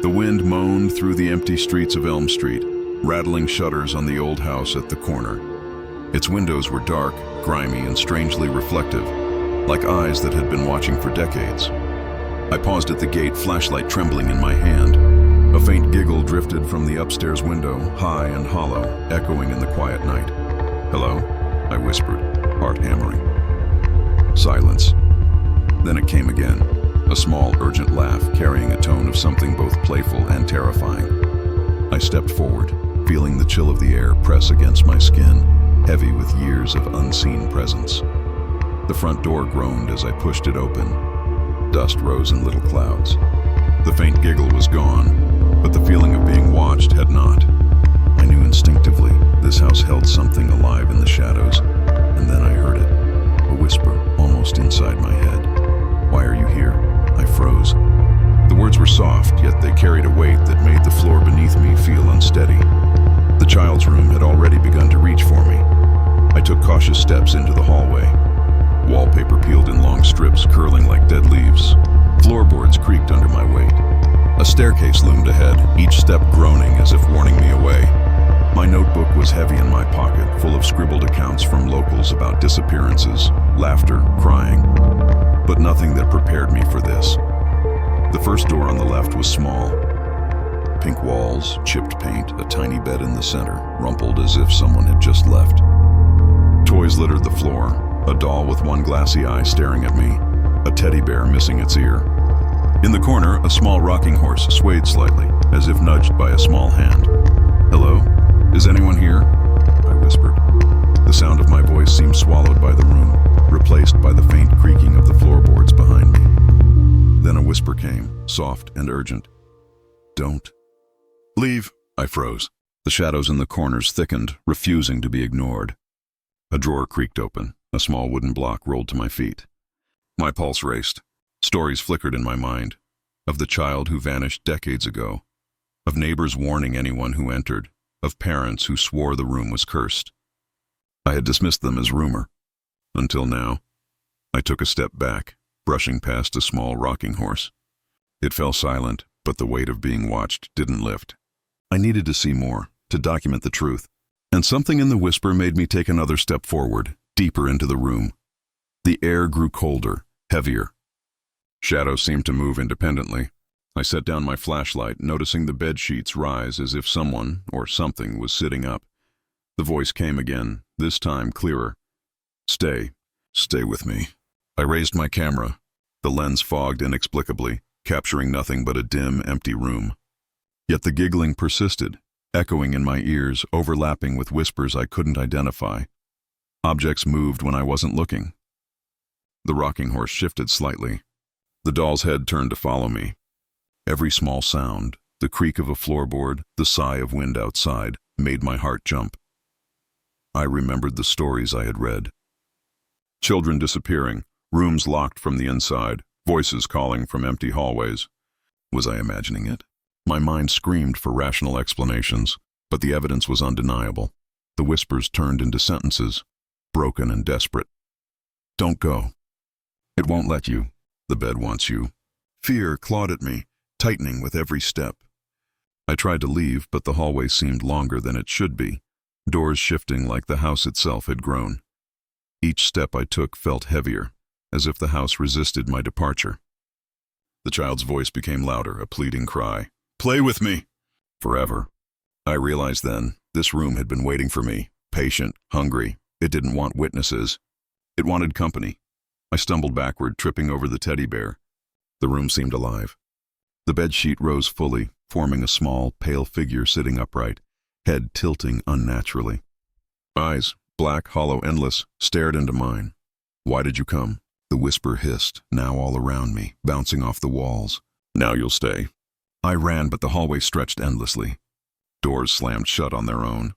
The wind moaned through the empty streets of Elm Street, rattling shutters on the old house at the corner. Its windows were dark, grimy, and strangely reflective, like eyes that had been watching for decades. I paused at the gate, flashlight trembling in my hand. A faint giggle drifted from the upstairs window, high and hollow, echoing in the quiet night. "Hello?" I whispered, heart hammering. Silence. Then it came again, a small, urgent laugh carrying a tone of something both playful and terrifying. I stepped forward, feeling the chill of the air press against my skin, heavy with years of unseen presence. The front door groaned as I pushed it open. Dust rose in little clouds. The faint giggle was gone, but the feeling of being watched had not. I knew instinctively this house held something alive in the shadows, and then I heard it, a whisper almost inside my head. "Why are you here?" I froze. The words were soft, yet they carried a weight that made the floor beneath me feel unsteady. The child's room had already begun to reach for me. I took cautious steps into the hallway. Wallpaper peeled in long strips, curling like dead leaves. Floorboards creaked under my weight. A staircase loomed ahead, each step groaning as if warning me away. My notebook was heavy in my pocket, full of scribbled accounts from locals about disappearances, laughter, crying, but nothing that prepared me for this. The first door on the left was small. Pink walls, chipped paint, a tiny bed in the center, rumpled as if someone had just left. Toys littered the floor, a doll with one glassy eye staring at me, a teddy bear missing its ear. In the corner, a small rocking horse swayed slightly, as if nudged by a small hand. "Hello? Is anyone here?" I whispered. The sound of my voice seemed swallowed by the room, replaced by the faint creaking of the floorboards behind me. Then a whisper came, soft and urgent. "Don't leave." I froze. The shadows in the corners thickened, refusing to be ignored. A drawer creaked open. A small wooden block rolled to my feet. My pulse raced. Stories flickered in my mind. Of the child who vanished decades ago. Of neighbors warning anyone who entered. Of parents who swore the room was cursed. I had dismissed them as rumor. Until now. I took a step back, brushing past a small rocking horse. It fell silent, but the weight of being watched didn't lift. I needed to see more, to document the truth. And something in the whisper made me take another step forward, deeper into the room. The air grew colder, heavier. Shadows seemed to move independently. I set down my flashlight, noticing the bed sheets rise as if someone, or something, was sitting up. The voice came again, this time clearer. "Stay with me." I raised my camera. The lens fogged inexplicably, capturing nothing but a dim, empty room. Yet the giggling persisted, echoing in my ears, overlapping with whispers I couldn't identify. Objects moved when I wasn't looking. The rocking horse shifted slightly. The doll's head turned to follow me. Every small sound, the creak of a floorboard, the sigh of wind outside, made my heart jump. I remembered the stories I had read. Children disappearing, rooms locked from the inside, voices calling from empty hallways. Was I imagining it? My mind screamed for rational explanations, but the evidence was undeniable. The whispers turned into sentences, broken and desperate. "Don't go. It won't let you. The bed wants you." Fear clawed at me, tightening with every step. I tried to leave, but the hallway seemed longer than it should be, doors shifting like the house itself had grown. Each step I took felt heavier, as if the house resisted my departure. The child's voice became louder, a pleading cry. "Play with me!" Forever. I realized then, this room had been waiting for me, patient, hungry. It didn't want witnesses. It wanted company. I stumbled backward, tripping over the teddy bear. The room seemed alive. The bedsheet rose fully, forming a small, pale figure sitting upright, head tilting unnaturally. Eyes, black, hollow, endless, stared into mine. "Why did you come?" The whisper hissed, now all around me, bouncing off the walls. "Now you'll stay." I ran, but the hallway stretched endlessly. Doors slammed shut on their own.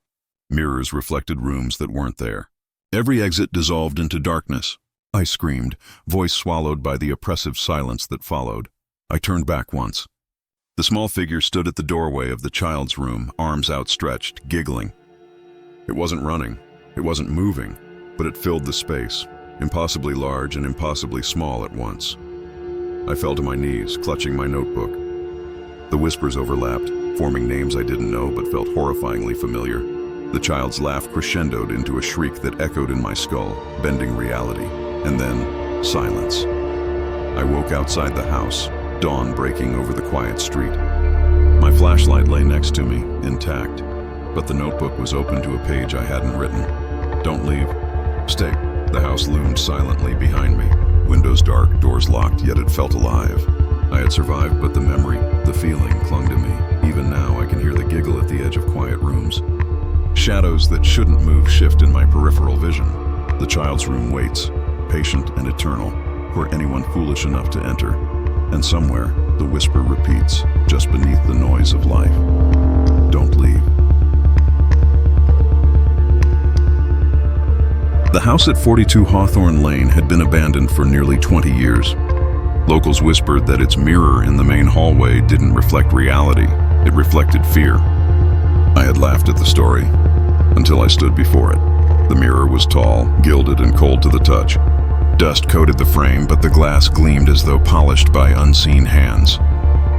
Mirrors reflected rooms that weren't there. Every exit dissolved into darkness. I screamed, voice swallowed by the oppressive silence that followed. I turned back once. The small figure stood at the doorway of the child's room, arms outstretched, giggling. It wasn't running, it wasn't moving, but it filled the space, impossibly large and impossibly small at once. I fell to my knees, clutching my notebook. The whispers overlapped, forming names I didn't know but felt horrifyingly familiar. The child's laugh crescendoed into a shriek that echoed in my skull, bending reality. And then, silence. I woke outside the house, dawn breaking over the quiet street. My flashlight lay next to me, intact, but the notebook was open to a page I hadn't written. Don't leave. Stay. The house loomed silently behind me. Windows dark, doors locked, yet it felt alive. I had survived, but the memory, the feeling clung to me. Even now, I can hear the giggle at the edge of quiet rooms. Shadows that shouldn't move shift in my peripheral vision. The child's room waits, patient and eternal, for anyone foolish enough to enter. And somewhere, the whisper repeats, just beneath the noise of life. Don't leave. The house at 42 Hawthorne Lane had been abandoned for nearly 20 years. Locals whispered that its mirror in the main hallway didn't reflect reality, it reflected fear. I had laughed at the story, until I stood before it. The mirror was tall, gilded, and cold to the touch. Dust coated the frame, but the glass gleamed as though polished by unseen hands.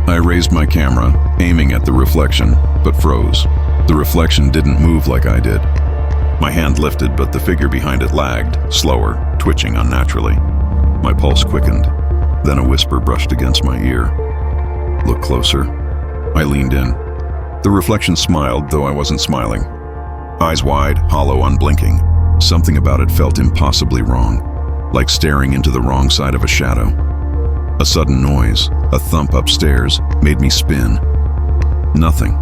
I raised my camera, aiming at the reflection, but froze. The reflection didn't move like I did. My hand lifted, but the figure behind it lagged, slower, twitching unnaturally. My pulse quickened. Then a whisper brushed against my ear. Look closer. I leaned in. The reflection smiled, though I wasn't smiling. Eyes wide, hollow, unblinking. Something about it felt impossibly wrong, like staring into the wrong side of a shadow. A sudden noise, a thump upstairs, made me spin. Nothing.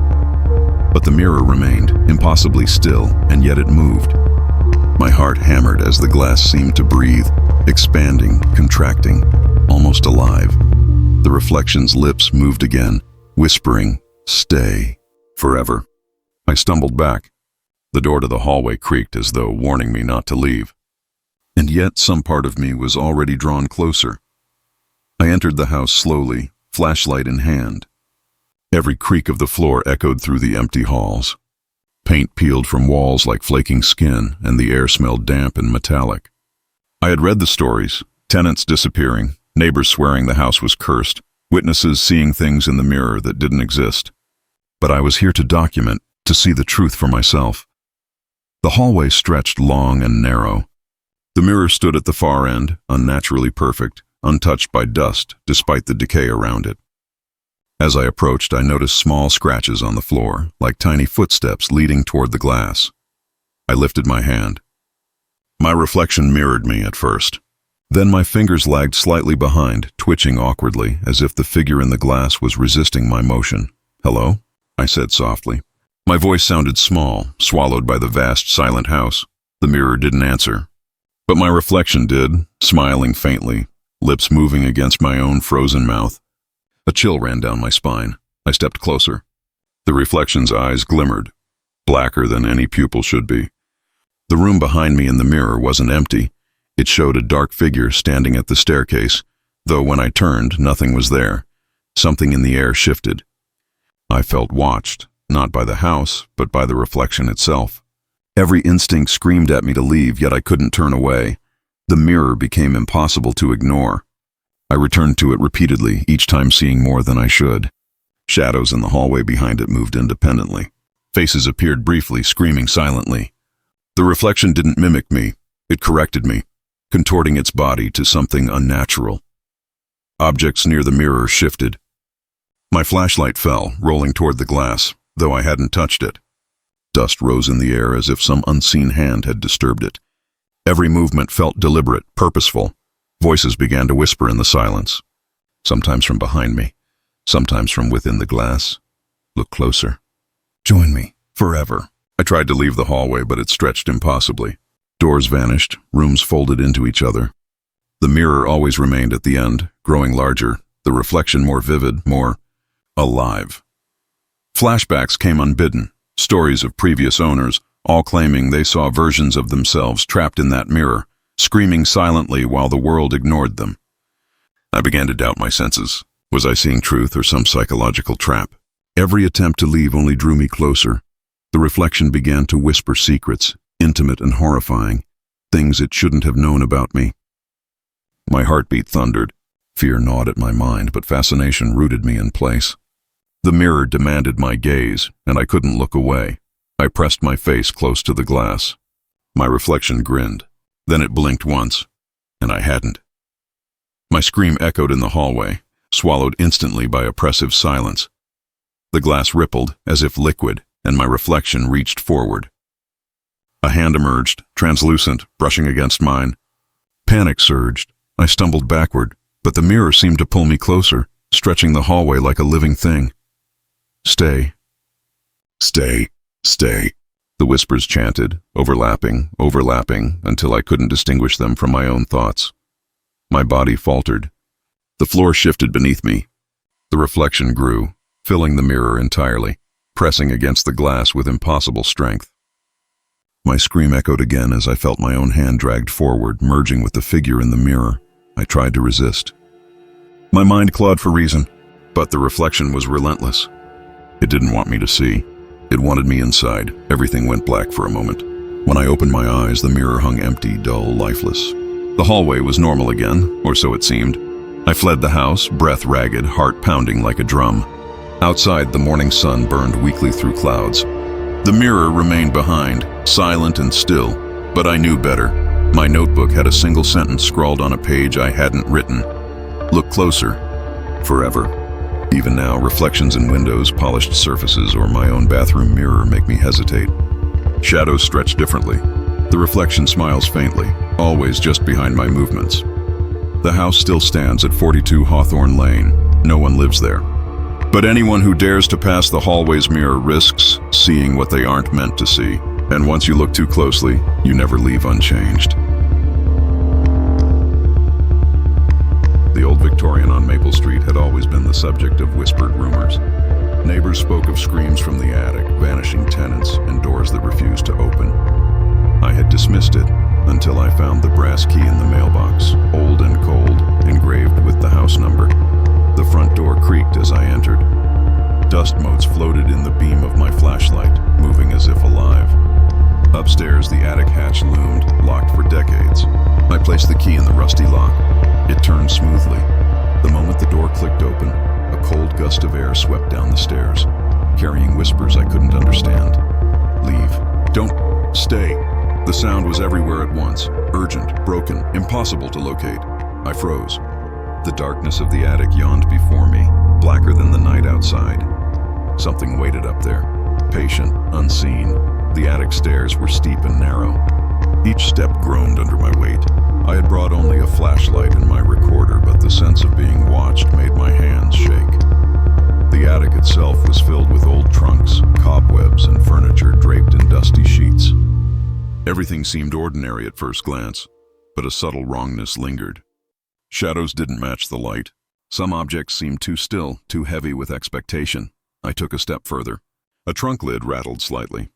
But the mirror remained, impossibly still, and yet it moved. My heart hammered as the glass seemed to breathe, expanding, contracting, almost alive. The reflection's lips moved again, whispering, "Stay, forever." I stumbled back. The door to the hallway creaked as though warning me not to leave. And yet some part of me was already drawn closer. I entered the house slowly, flashlight in hand. Every creak of the floor echoed through the empty halls. Paint peeled from walls like flaking skin, and the air smelled damp and metallic. I had read the stories, tenants disappearing, neighbors swearing the house was cursed, witnesses seeing things in the mirror that didn't exist. But I was here to document, to see the truth for myself. The hallway stretched long and narrow. The mirror stood at the far end, unnaturally perfect, untouched by dust despite the decay around it. As I approached, I noticed small scratches on the floor, like tiny footsteps leading toward the glass. I lifted my hand. My reflection mirrored me at first. Then my fingers lagged slightly behind, twitching awkwardly, as if the figure in the glass was resisting my motion. "Hello?" I said softly. My voice sounded small, swallowed by the vast, silent house. The mirror didn't answer. But my reflection did, smiling faintly, lips moving against my own frozen mouth. A chill ran down my spine. I stepped closer. The reflection's eyes glimmered, blacker than any pupil should be. The room behind me in the mirror wasn't empty. It showed a dark figure standing at the staircase, though when I turned, nothing was there. Something in the air shifted. I felt watched, not by the house, but by the reflection itself. Every instinct screamed at me to leave, yet I couldn't turn away. The mirror became impossible to ignore. I returned to it repeatedly, each time seeing more than I should. Shadows in the hallway behind it moved independently. Faces appeared briefly, screaming silently. The reflection didn't mimic me. It corrected me, contorting its body to something unnatural. Objects near the mirror shifted. My flashlight fell, rolling toward the glass, though I hadn't touched it. Dust rose in the air as if some unseen hand had disturbed it. Every movement felt deliberate, purposeful. Voices began to whisper in the silence, sometimes from behind me, sometimes from within the glass. "Look closer. Join me, forever." I tried to leave the hallway, but it stretched impossibly. Doors vanished, rooms folded into each other. The mirror always remained at the end, growing larger, the reflection more vivid, more alive. Flashbacks came unbidden, stories of previous owners, all claiming they saw versions of themselves trapped in that mirror, screaming silently while the world ignored them. I began to doubt my senses. Was I seeing truth or some psychological trap? Every attempt to leave only drew me closer. The reflection began to whisper secrets, intimate and horrifying, things it shouldn't have known about me. My heartbeat thundered. Fear gnawed at my mind, but fascination rooted me in place. The mirror demanded my gaze, and I couldn't look away. I pressed my face close to the glass. My reflection grinned. Then it blinked once, and I hadn't. My scream echoed in the hallway, swallowed instantly by oppressive silence. The glass rippled, as if liquid, and my reflection reached forward. A hand emerged, translucent, brushing against mine. Panic surged. I stumbled backward, but the mirror seemed to pull me closer, stretching the hallway like a living thing. Stay. Stay. Stay. The whispers chanted, overlapping, until I couldn't distinguish them from my own thoughts. My body faltered. The floor shifted beneath me. The reflection grew, filling the mirror entirely, pressing against the glass with impossible strength. My scream echoed again as I felt my own hand dragged forward, merging with the figure in the mirror. I tried to resist. My mind clawed for reason, but the reflection was relentless. It didn't want me to see. It wanted me inside. Everything went black for a moment. When I opened my eyes, the mirror hung empty, dull, lifeless. The hallway was normal again, or so it seemed. I fled the house, breath ragged, heart pounding like a drum. Outside, the morning sun burned weakly through clouds. The mirror remained behind, silent and still, but I knew better. My notebook had a single sentence scrawled on a page I hadn't written. Look closer. Forever. Even now, reflections in windows, polished surfaces, or my own bathroom mirror make me hesitate. Shadows stretch differently. The reflection smiles faintly, always just behind my movements. The house still stands at 42 Hawthorne Lane. No one lives there. But anyone who dares to pass the hallway's mirror risks seeing what they aren't meant to see. And once you look too closely, you never leave unchanged. The old Victorian on Maple Street had always been the subject of whispered rumors. Neighbors spoke of screams from the attic, vanishing tenants, and doors that refused to open. I had dismissed it until I found the brass key in the mailbox, old and cold, engraved with the house number. The front door creaked as I entered. Dust motes floated in the beam of my flashlight, moving as if alive. Upstairs, the attic hatch loomed, locked for decades. I placed the key in the rusty lock. It turned smoothly. The moment the door clicked open, a cold gust of air swept down the stairs, carrying whispers I couldn't understand. Leave. Don't. Stay. The sound was everywhere at once, urgent, broken, impossible to locate. I froze. The darkness of the attic yawned before me, blacker than the night outside. Something waited up there, patient, unseen. The attic stairs were steep and narrow. Each step groaned under my weight. I had brought only a flashlight and my recorder, but the sense of being watched made my hands shake. The attic itself was filled with old trunks, cobwebs, and furniture draped in dusty sheets. Everything seemed ordinary at first glance, but a subtle wrongness lingered. Shadows didn't match the light. Some objects seemed too still, too heavy with expectation. I took a step further. A trunk lid rattled slightly.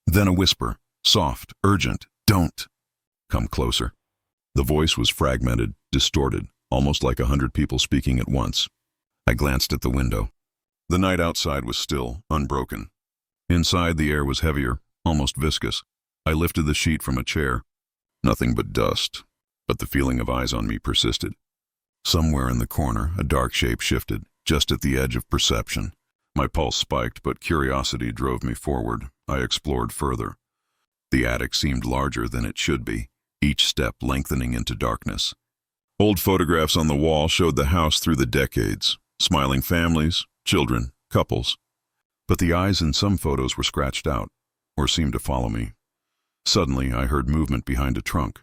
Then a whisper, soft, urgent, "Don't." Come closer. The voice was fragmented, distorted, almost like 100 people speaking at once. I glanced at the window. The night outside was still, unbroken. Inside, the air was heavier, almost viscous. I lifted the sheet from a chair. Nothing but dust, but the feeling of eyes on me persisted. Somewhere in the corner, a dark shape shifted, just at the edge of perception. My pulse spiked, but curiosity drove me forward. I explored further. The attic seemed larger than it should be, each step lengthening into darkness. Old photographs on the wall showed the house through the decades, smiling families, children, couples. But the eyes in some photos were scratched out, or seemed to follow me. Suddenly, I heard movement behind a trunk.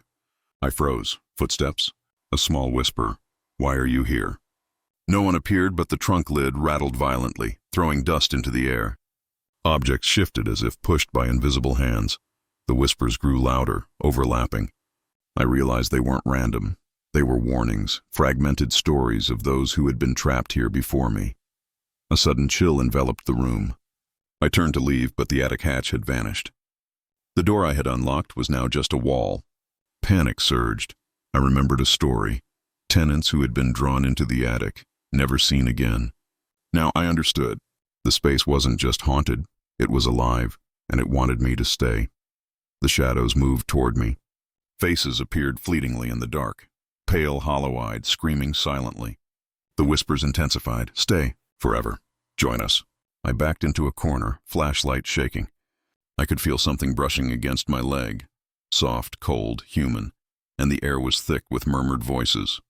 I froze. Footsteps. A small whisper. "Why are you here?" No one appeared, but the trunk lid rattled violently, throwing dust into the air. Objects shifted as if pushed by invisible hands. The whispers grew louder, overlapping. I realized they weren't random. They were warnings, fragmented stories of those who had been trapped here before me. A sudden chill enveloped the room. I turned to leave, but the attic hatch had vanished. The door I had unlocked was now just a wall. Panic surged. I remembered a story. Tenants who had been drawn into the attic, never seen again. Now I understood. The space wasn't just haunted, it was alive, and it wanted me to stay. The shadows moved toward me. Faces appeared fleetingly in the dark, pale, hollow-eyed, screaming silently. The whispers intensified. "Stay. Forever. Join us. I backed into a corner, flashlight shaking. I could feel something brushing against my leg. Soft, cold, human, and the air was thick with murmured voices.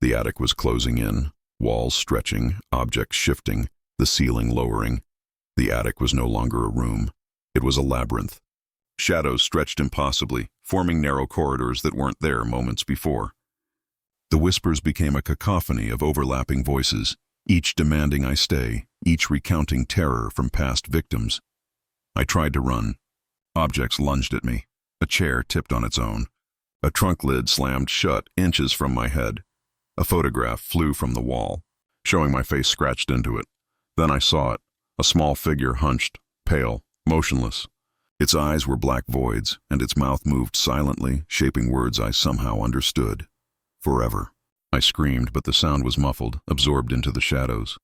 The attic was closing in, walls stretching, objects shifting, the ceiling lowering. The attic was no longer a room. It was a labyrinth. Shadows stretched impossibly, forming narrow corridors that weren't there moments before. The whispers became a cacophony of overlapping voices, each demanding I stay, each recounting terror from past victims. I tried to run. Objects lunged at me. A chair tipped on its own. A trunk lid slammed shut inches from my head. A photograph flew from the wall, showing my face scratched into it. Then I saw it, a small figure hunched, pale, motionless. Its eyes were black voids, and its mouth moved silently, shaping words I somehow understood. Forever. I screamed, but the sound was muffled, absorbed into the shadows.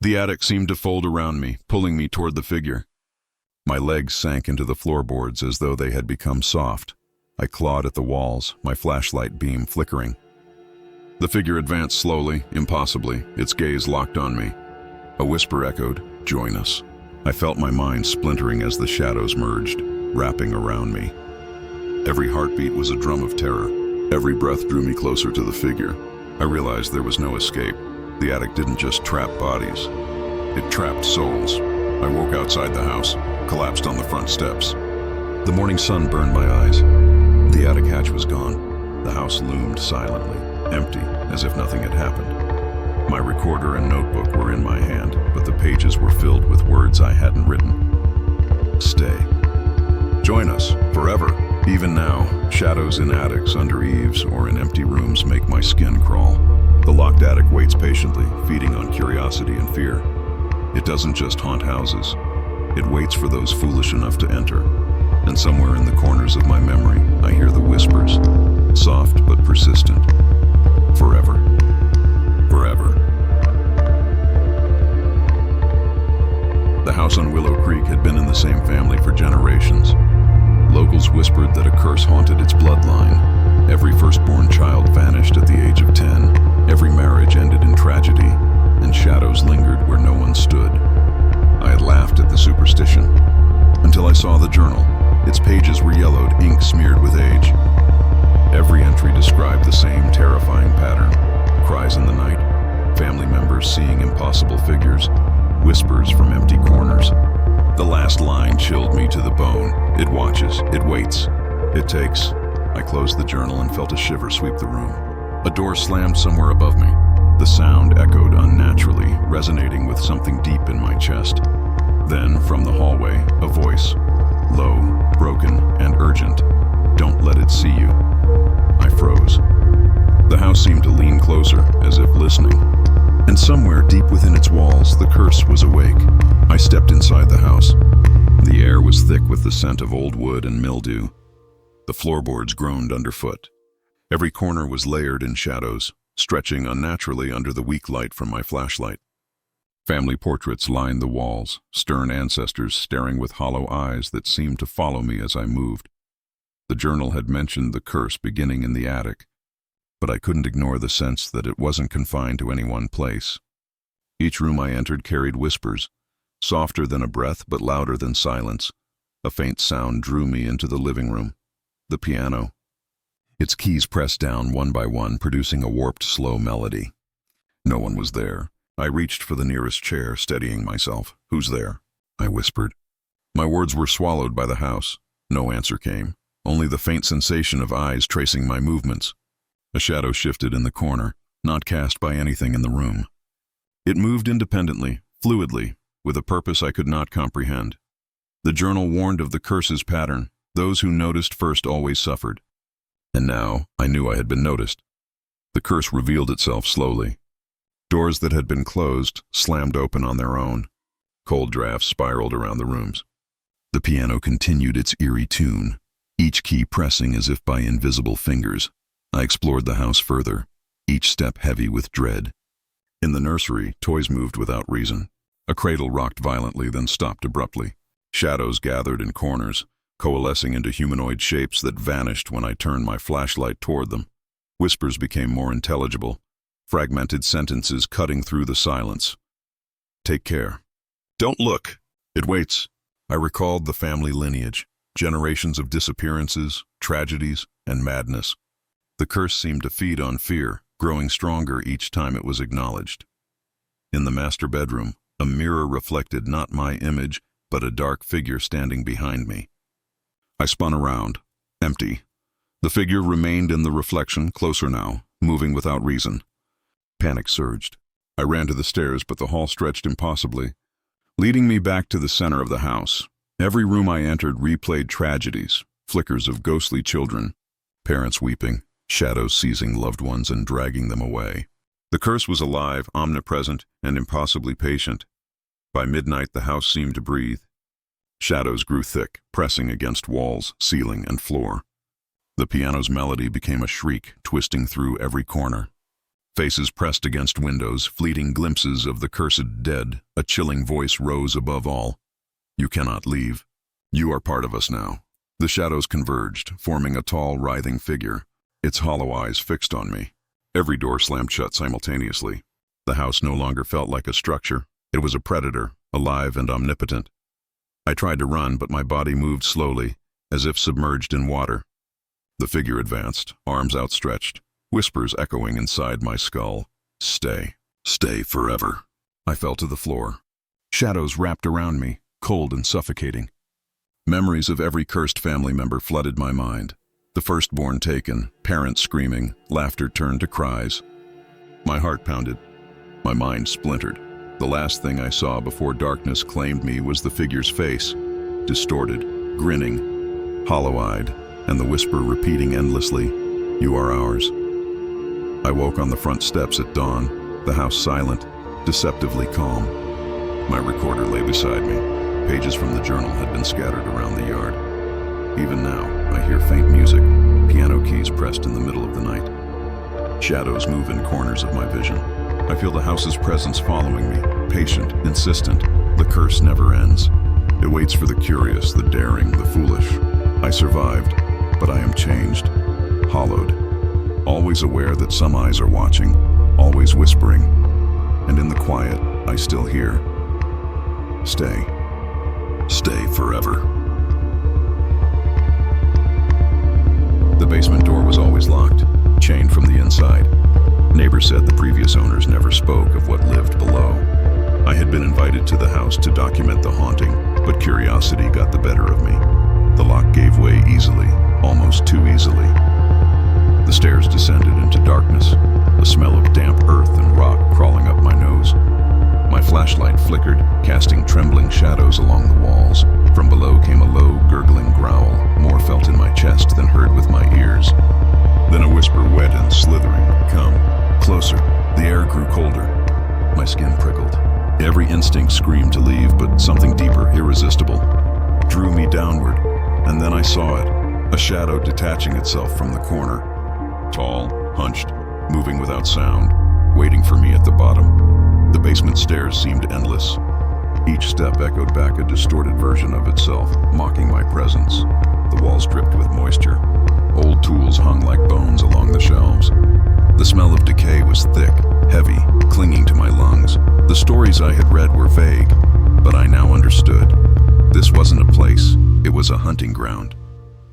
The attic seemed to fold around me, pulling me toward the figure. My legs sank into the floorboards as though they had become soft. I clawed at the walls, my flashlight beam flickering. The figure advanced slowly, impossibly, its gaze locked on me. A whisper echoed, "Join us." I felt my mind splintering as the shadows merged, wrapping around me. Every heartbeat was a drum of terror. Every breath drew me closer to the figure. I realized there was no escape. The attic didn't just trap bodies. It trapped souls. I woke outside the house, collapsed on the front steps. The morning sun burned my eyes. The attic hatch was gone. The house loomed silently, empty, as if nothing had happened. My recorder and notebook were in my hand, but the pages were filled with words I hadn't written. Stay. Join us, forever. Even now, shadows in attics, under eaves, or in empty rooms make my skin crawl. The locked attic waits patiently, feeding on curiosity and fear. It doesn't just haunt houses. It waits for those foolish enough to enter. And somewhere in the corners of my memory, I hear the whispers, soft but persistent. Forever. Forever. The house on Willow Creek had been in the same family for generations. Locals whispered that a curse haunted its bloodline. Every firstborn child vanished at the age of 10. Every marriage ended in tragedy, and shadows lingered where no one stood. I had laughed at the superstition, until I saw the journal. Its pages were yellowed, ink smeared with age. Every entry described the same terrifying pattern. Cries in the night, family members seeing impossible figures, whispers from empty corners. The last line chilled me to the bone. It watches, it waits, it takes. I closed the journal and felt a shiver sweep the room. A door slammed somewhere above me. The sound echoed unnaturally, resonating with something deep in my chest. Then, from the hallway, a voice, low, broken, and urgent. Don't let it see you. I froze. The house seemed to lean closer, as if listening. And somewhere deep within its walls, the curse was awake. I stepped inside the house. The air was thick with the scent of old wood and mildew. The floorboards groaned underfoot. Every corner was layered in shadows, stretching unnaturally under the weak light from my flashlight. Family portraits lined the walls, stern ancestors staring with hollow eyes that seemed to follow me as I moved. The journal had mentioned the curse beginning in the attic, but I couldn't ignore the sense that it wasn't confined to any one place. Each room I entered carried whispers, softer than a breath but louder than silence. A faint sound drew me into the living room. The piano. Its keys pressed down one by one, producing a warped, slow melody. No one was there. I reached for the nearest chair, steadying myself. "Who's there?" I whispered. My words were swallowed by the house. No answer came, only the faint sensation of eyes tracing my movements. A shadow shifted in the corner, not cast by anything in the room. It moved independently, fluidly, with a purpose I could not comprehend. The journal warned of the curse's pattern. Those who noticed first always suffered. And now I knew I had been noticed. The curse revealed itself slowly. Doors that had been closed slammed open on their own. Cold drafts spiraled around the rooms. The piano continued its eerie tune, each key pressing as if by invisible fingers. I explored the house further, each step heavy with dread. In the nursery, toys moved without reason. A cradle rocked violently, then stopped abruptly. Shadows gathered in corners, coalescing into humanoid shapes that vanished when I turned my flashlight toward them. Whispers became more intelligible, fragmented sentences cutting through the silence. "Take care. Don't look. It waits. I recalled the family lineage, generations of disappearances, tragedies, and madness. The curse seemed to feed on fear, growing stronger each time it was acknowledged. In the master bedroom, a mirror reflected not my image, but a dark figure standing behind me. I spun around, empty. The figure remained in the reflection, closer now, moving without reason. Panic surged. I ran to the stairs, but the hall stretched impossibly, leading me back to the center of the house. Every room I entered replayed tragedies, flickers of ghostly children, parents weeping, shadows seizing loved ones and dragging them away. The curse was alive, omnipresent, and impossibly patient. By midnight, the house seemed to breathe. Shadows grew thick, pressing against walls, ceiling, and floor. The piano's melody became a shriek, twisting through every corner. Faces pressed against windows, fleeting glimpses of the cursed dead. A chilling voice rose above all. You cannot leave. You are part of us now. The shadows converged, forming a tall, writhing figure, its hollow eyes fixed on me. Every door slammed shut simultaneously. The house no longer felt like a structure. It was a predator, alive and omnipotent. I tried to run, but my body moved slowly, as if submerged in water. The figure advanced, arms outstretched, whispers echoing inside my skull. Stay. Stay forever. I fell to the floor. Shadows wrapped around me, cold and suffocating. Memories of every cursed family member flooded my mind. The firstborn taken, parents screaming, laughter turned to cries. My heart pounded. My mind splintered. The last thing I saw before darkness claimed me was the figure's face, distorted, grinning, hollow-eyed, and the whisper repeating endlessly, "You are ours." I woke on the front steps at dawn, the house silent, deceptively calm. My recorder lay beside me. Pages from the journal had been scattered around the yard. Even now, I hear faint music, piano keys pressed in the middle of the night. Shadows move in corners of my vision. I feel the house's presence following me, patient, insistent. The curse never ends. It waits for the curious, the daring, the foolish. I survived, but I am changed, hollowed, always aware that some eyes are watching, always whispering. And in the quiet, I still hear, stay. Stay forever. The basement door was always locked, chained from the inside. Neighbors said the previous owners never spoke of what lived below. I had been invited to the house to document the haunting, but curiosity got the better of me. The lock gave way easily, almost too easily. The stairs descended into darkness, a smell of damp earth and rock crawling up my nose. My flashlight flickered, casting trembling shadows along the walls. From below came a low, gurgling growl, more felt in my chest than heard with my ears. Then a whisper wet and slithering, "Come, closer." The air grew colder. My skin prickled. Every instinct screamed to leave, but something deeper, irresistible, drew me downward. And then I saw it, a shadow detaching itself from the corner. Tall, hunched, moving without sound, waiting for me at the bottom. The basement stairs seemed endless. Each step echoed back a distorted version of itself, mocking my presence. The walls dripped with moisture. Old tools hung like bones along the shelves. The smell of decay was thick, heavy, clinging to my lungs. The stories I had read were vague, but I now understood. This wasn't a place, it was a hunting ground.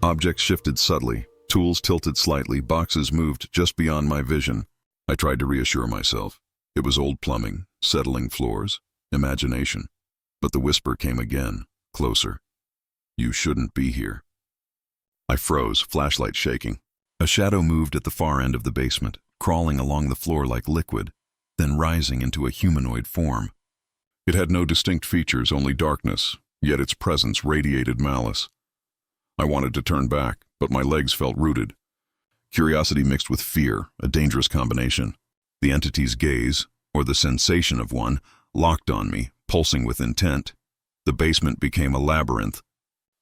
Objects shifted subtly, tools tilted slightly, boxes moved just beyond my vision. I tried to reassure myself. It was old plumbing, settling floors, imagination. But the whisper came again, closer. You shouldn't be here. I froze, flashlight shaking. A shadow moved at the far end of the basement, crawling along the floor like liquid, then rising into a humanoid form. It had no distinct features, only darkness, yet its presence radiated malice. I wanted to turn back, but my legs felt rooted. Curiosity mixed with fear, a dangerous combination. The entity's gaze, or the sensation of one, locked on me, pulsing with intent. The basement became a labyrinth.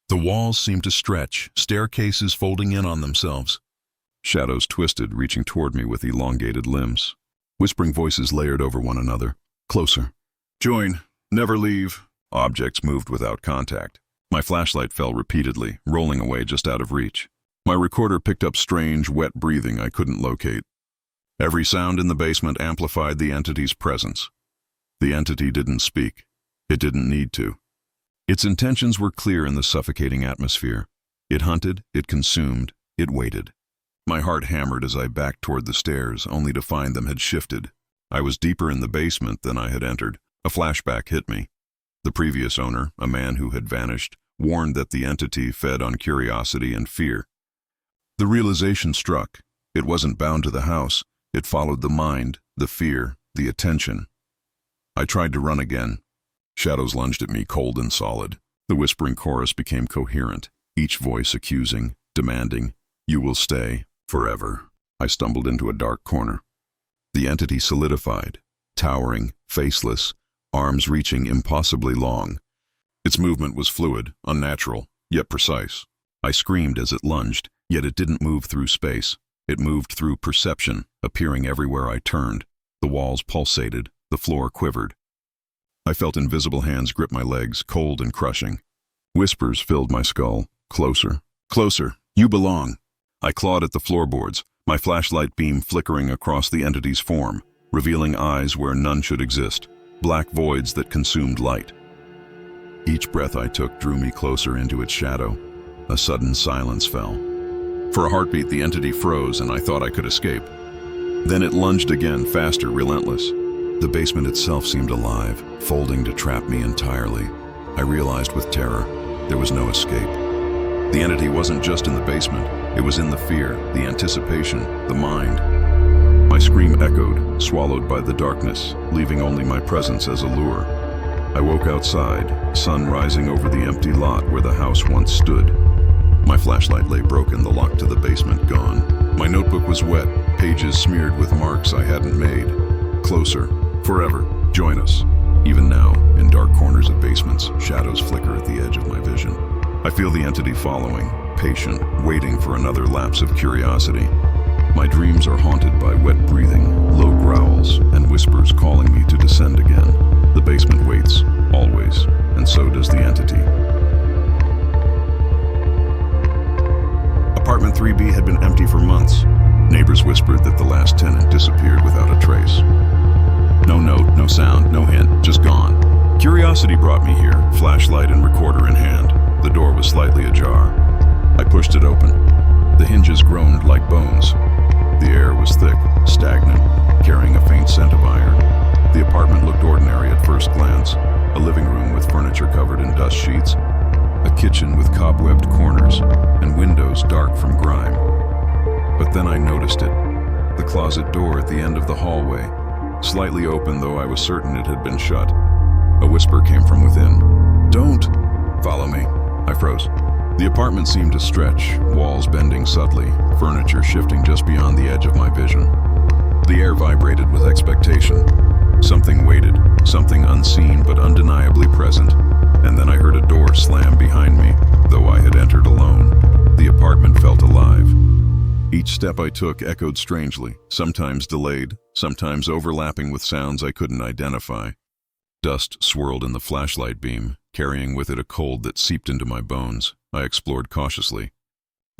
The walls seemed to stretch, staircases folding in on themselves. Shadows twisted, reaching toward me with elongated limbs. Whispering voices layered over one another. Closer. Join. Never leave. Objects moved without contact. My flashlight fell repeatedly, rolling away just out of reach. My recorder picked up strange, wet breathing I couldn't locate. Every sound in the basement amplified the entity's presence. The entity didn't speak. It didn't need to. Its intentions were clear in the suffocating atmosphere. It hunted, it consumed, it waited. My heart hammered as I backed toward the stairs, only to find them had shifted. I was deeper in the basement than I had entered. A flashback hit me. The previous owner, a man who had vanished, warned that the entity fed on curiosity and fear. The realization struck. It wasn't bound to the house. It followed the mind, the fear, the attention. I tried to run again. Shadows lunged at me, cold and solid. The whispering chorus became coherent, each voice accusing, demanding, "You will stay, forever." I stumbled into a dark corner. The entity solidified, towering, faceless, arms reaching impossibly long. Its movement was fluid, unnatural, yet precise. I screamed as it lunged, yet it didn't move through space. It moved through perception, appearing everywhere I turned. The walls pulsated, the floor quivered. I felt invisible hands grip my legs, cold and crushing. Whispers filled my skull. "Closer, closer, you belong." I clawed at the floorboards, my flashlight beam flickering across the entity's form, revealing eyes where none should exist, black voids that consumed light. Each breath I took drew me closer into its shadow. A sudden silence fell. For a heartbeat, the entity froze and I thought I could escape. Then it lunged again, faster, relentless. The basement itself seemed alive, folding to trap me entirely. I realized with terror, there was no escape. The entity wasn't just in the basement, it was in the fear, the anticipation, the mind. My scream echoed, swallowed by the darkness, leaving only my presence as a lure. I woke outside, sun rising over the empty lot where the house once stood. My flashlight lay broken, the lock to the basement gone. My notebook was wet, pages smeared with marks I hadn't made. Closer, forever, join us. Even now, in dark corners of basements, shadows flicker at the edge of my vision. I feel the entity following, patient, waiting for another lapse of curiosity. My dreams are haunted by wet breathing, low growls, and whispers calling me to descend again. The basement waits, always, and so does the entity. Apartment 3B had been empty for months. Neighbors whispered that the last tenant disappeared without a trace. No note, no sound, no hint, just gone. Curiosity brought me here, flashlight and recorder in hand. The door was slightly ajar. I pushed it open. The hinges groaned like bones. The air was thick, stagnant, carrying a faint scent of iron. The apartment looked ordinary at first glance. A living room with furniture covered in dust sheets, a kitchen with cobwebbed corners, and windows dark from grime. But then I noticed it. The closet door at the end of the hallway, slightly open though I was certain it had been shut. A whisper came from within. "Don't!" "Follow me." I froze. The apartment seemed to stretch, walls bending subtly, furniture shifting just beyond the edge of my vision. The air vibrated with expectation. Something waited, something unseen but undeniably present. And then I heard a door slam behind me, though I had entered alone. The apartment felt alive. Each step I took echoed strangely, sometimes delayed, sometimes overlapping with sounds I couldn't identify. Dust swirled in the flashlight beam, carrying with it a cold that seeped into my bones. I explored cautiously.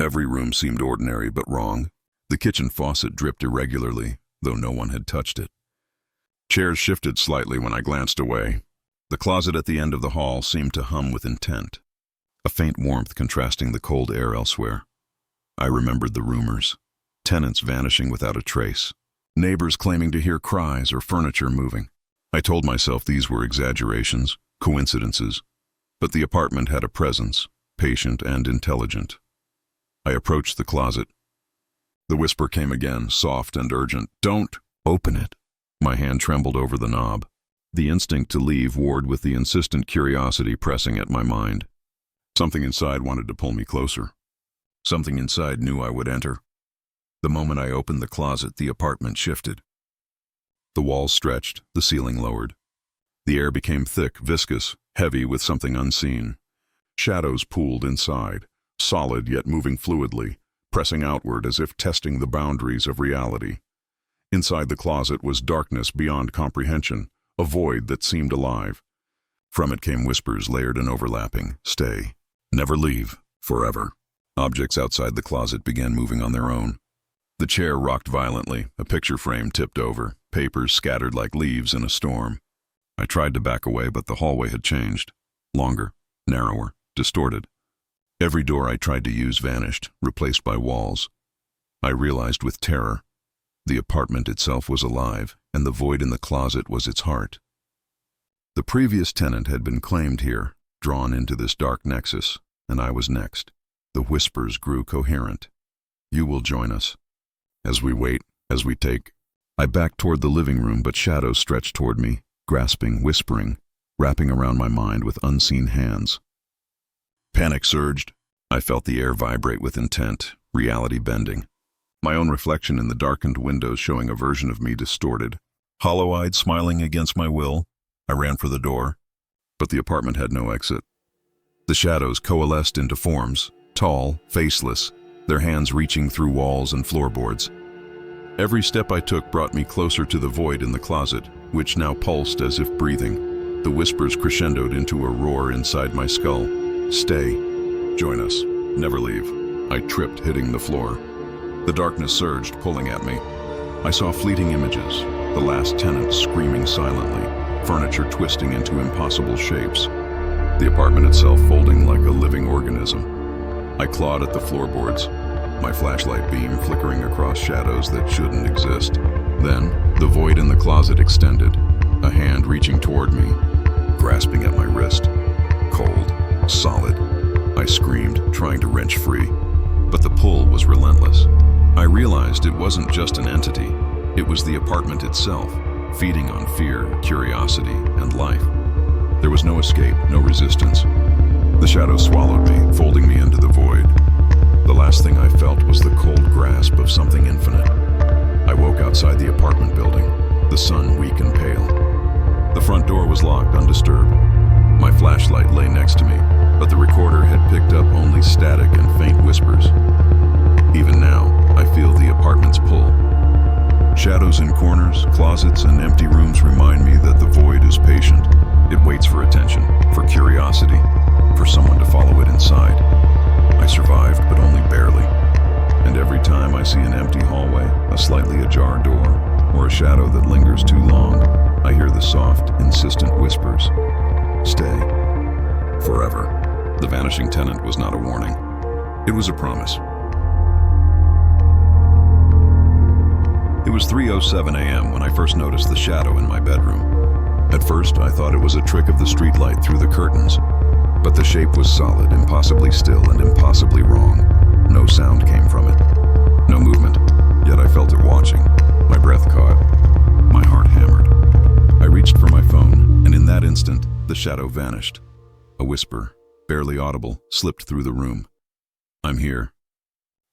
Every room seemed ordinary but wrong. The kitchen faucet dripped irregularly, though no one had touched it. Chairs shifted slightly when I glanced away. The closet at the end of the hall seemed to hum with intent, a faint warmth contrasting the cold air elsewhere. I remembered the rumors. Tenants vanishing without a trace. Neighbors claiming to hear cries or furniture moving. I told myself these were exaggerations, coincidences, but the apartment had a presence, patient and intelligent. I approached the closet. The whisper came again, soft and urgent. "Don't open it." My hand trembled over the knob. The instinct to leave warred with the insistent curiosity pressing at my mind. Something inside wanted to pull me closer. Something inside knew I would enter. The moment I opened the closet, the apartment shifted. The walls stretched, the ceiling lowered. The air became thick, viscous, heavy with something unseen. Shadows pooled inside, solid yet moving fluidly, pressing outward as if testing the boundaries of reality. Inside the closet was darkness beyond comprehension, a void that seemed alive. From it came whispers layered and overlapping. "Stay. Never leave. Forever." Objects outside the closet began moving on their own. The chair rocked violently, a picture frame tipped over, papers scattered like leaves in a storm. I tried to back away, but the hallway had changed. Longer, narrower, distorted. Every door I tried to use vanished, replaced by walls. I realized with terror, the apartment itself was alive, and the void in the closet was its heart. The previous tenant had been claimed here, drawn into this dark nexus, and I was next. The whispers grew coherent. You will join us. As we wait, as we take. I backed toward the living room, but shadows stretched toward me, grasping, whispering, wrapping around my mind with unseen hands. Panic surged. I felt the air vibrate with intent, reality bending. My own reflection in the darkened windows showing a version of me distorted. Hollow-eyed, smiling against my will, I ran for the door, but the apartment had no exit. The shadows coalesced into forms, tall, faceless, their hands reaching through walls and floorboards. Every step I took brought me closer to the void in the closet, which now pulsed as if breathing. The whispers crescendoed into a roar inside my skull. Stay. Join us. Never leave. I tripped, hitting the floor. The darkness surged, pulling at me. I saw fleeting images, the last tenant screaming silently, furniture twisting into impossible shapes, the apartment itself folding like a living organism. I clawed at the floorboards, my flashlight beam flickering across shadows that shouldn't exist. Then, the void in the closet extended, a hand reaching toward me, grasping at my wrist. Cold, solid. I screamed, trying to wrench free, but the pull was relentless. I realized it wasn't just an entity, it was the apartment itself, feeding on fear, curiosity, and life. There was no escape, no resistance. The shadow swallowed me, folding me into the void. The last thing I felt was the cold grasp of something infinite. I woke outside the apartment building, the sun weak and pale. The front door was locked, undisturbed. My flashlight lay next to me, but the recorder had picked up only static and faint whispers. Even now, I feel the apartment's pull. Shadows in corners, closets, and empty rooms remind me that the void is patient. It waits for attention, for curiosity, for someone to follow it inside. I survived, but only barely. And every time I see an empty hallway, a slightly ajar door, or a shadow that lingers too long, I hear the soft, insistent whispers. Stay. Forever. The vanishing tenant was not a warning. It was a promise. It was 3:07 a.m. when I first noticed the shadow in my bedroom. At first, I thought it was a trick of the streetlight through the curtains, but the shape was solid, impossibly still, and impossibly wrong. No sound came from it. No movement, yet I felt it watching. My breath caught. My heart hammered. I reached for my phone, and in that instant, the shadow vanished. A whisper, barely audible, slipped through the room. I'm here.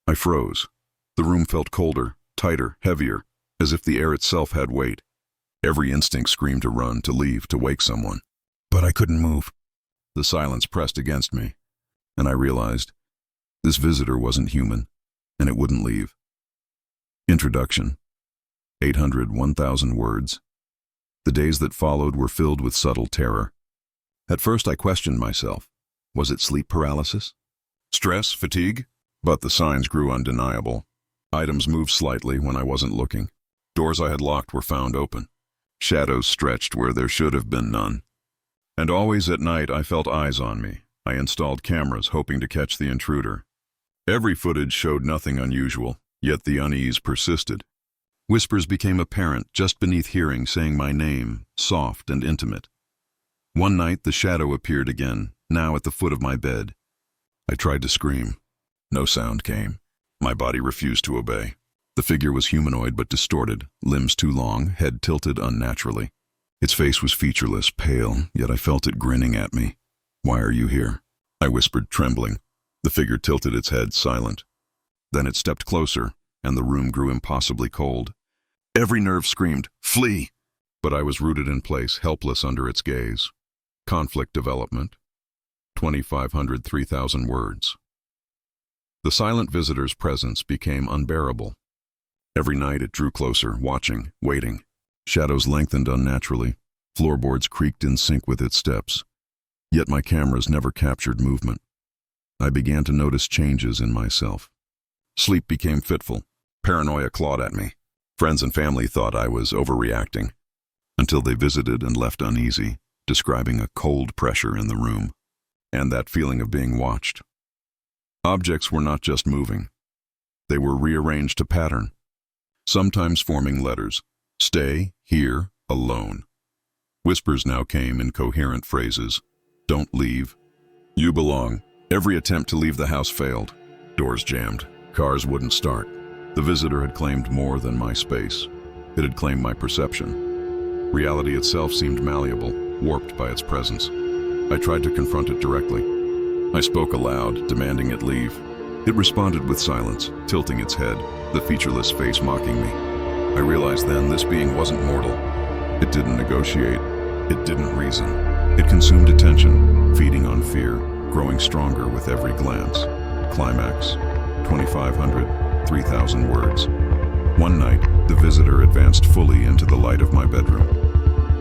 I froze. The room felt colder, tighter, heavier, as if the air itself had weight. Every instinct screamed to run, to leave, to wake someone. But I couldn't move. The silence pressed against me, and I realized this visitor wasn't human, and it wouldn't leave. Introduction. 1,000 words. The days that followed were filled with subtle terror. At first I questioned myself. Was it sleep paralysis? Stress? Fatigue? But the signs grew undeniable. Items moved slightly when I wasn't looking. Doors I had locked were found open. Shadows stretched where there should have been none. And always at night I felt eyes on me. I installed cameras, hoping to catch the intruder. Every footage showed nothing unusual, yet the unease persisted. Whispers became apparent just beneath hearing, saying my name, soft and intimate. One night the shadow appeared again, now at the foot of my bed. I tried to scream. No sound came. My body refused to obey. The figure was humanoid but distorted, limbs too long, head tilted unnaturally. Its face was featureless, pale, yet I felt it grinning at me. Why are you here? I whispered, trembling. The figure tilted its head, silent. Then it stepped closer, and the room grew impossibly cold. Every nerve screamed, flee! But I was rooted in place, helpless under its gaze. Conflict development. 2,500, 3,000 words. The silent visitor's presence became unbearable. Every night it drew closer, watching, waiting. Shadows lengthened unnaturally. Floorboards creaked in sync with its steps. Yet my cameras never captured movement. I began to notice changes in myself. Sleep became fitful. Paranoia clawed at me. Friends and family thought I was overreacting. until they visited and left uneasy, describing a cold pressure in the room, and that feeling of being watched. Objects were not just moving. They were rearranged to pattern, sometimes forming letters. Stay here, alone. Whispers now came in coherent phrases. Don't leave. You belong. Every attempt to leave the house failed. Doors jammed. Cars wouldn't start. The visitor had claimed more than my space. It had claimed my perception. Reality itself seemed malleable, warped by its presence. I tried to confront it directly. I spoke aloud, demanding it leave. It responded with silence, tilting its head, the featureless face mocking me. I realized then this being wasn't mortal. It didn't negotiate. It didn't reason. It consumed attention, feeding on fear, growing stronger with every glance. Climax, 2,500, 3,000 words. One night, the visitor advanced fully into the light of my bedroom.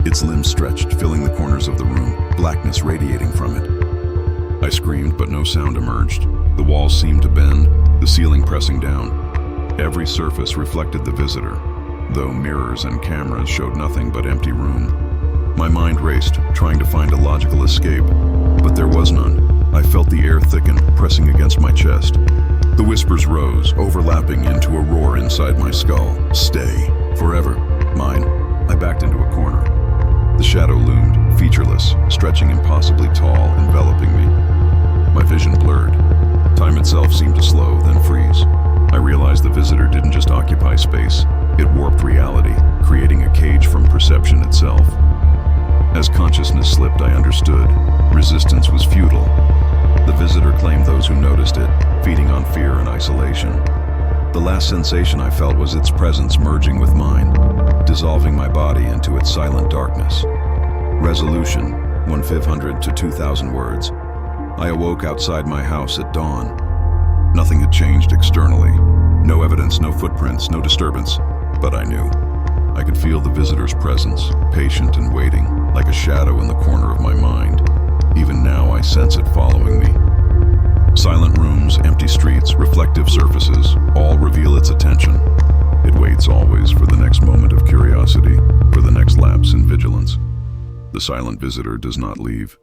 Its limbs stretched, filling the corners of the room, blackness radiating from it. I screamed, but no sound emerged. The walls seemed to bend, the ceiling pressing down. Every surface reflected the visitor, though mirrors and cameras showed nothing but empty room. My mind raced, trying to find a logical escape, but there was none. I felt the air thicken, pressing against my chest. The whispers rose, overlapping into a roar inside my skull. Stay. Forever. Mine. I backed into a corner. The shadow loomed, featureless, stretching impossibly tall, enveloping me. My vision blurred. Time itself seemed to slow, then freeze. I realized the visitor didn't just occupy space. It warped reality, creating a cage from perception itself. As consciousness slipped, I understood. Resistance was futile. The visitor claimed those who noticed it, feeding on fear and isolation. The last sensation I felt was its presence merging with mine, dissolving my body into its silent darkness. Resolution, 1,500 to 2,000 words. I awoke outside my house at dawn. Nothing had changed externally. No evidence, no footprints, no disturbance. But I knew. I could feel the visitor's presence, patient and waiting, like a shadow in the corner of my mind. Even now I sense it following me. Silent rooms, empty streets, reflective surfaces, all reveal its attention. It waits always for the next moment of curiosity, for the next lapse in vigilance. The silent visitor does not leave.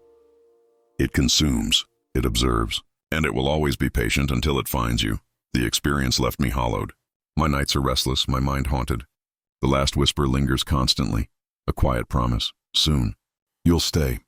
It consumes, it observes, and it will always be patient until it finds you. The experience left me hollowed. My nights are restless, my mind haunted. The last whisper lingers constantly, a quiet promise. Soon, you'll stay.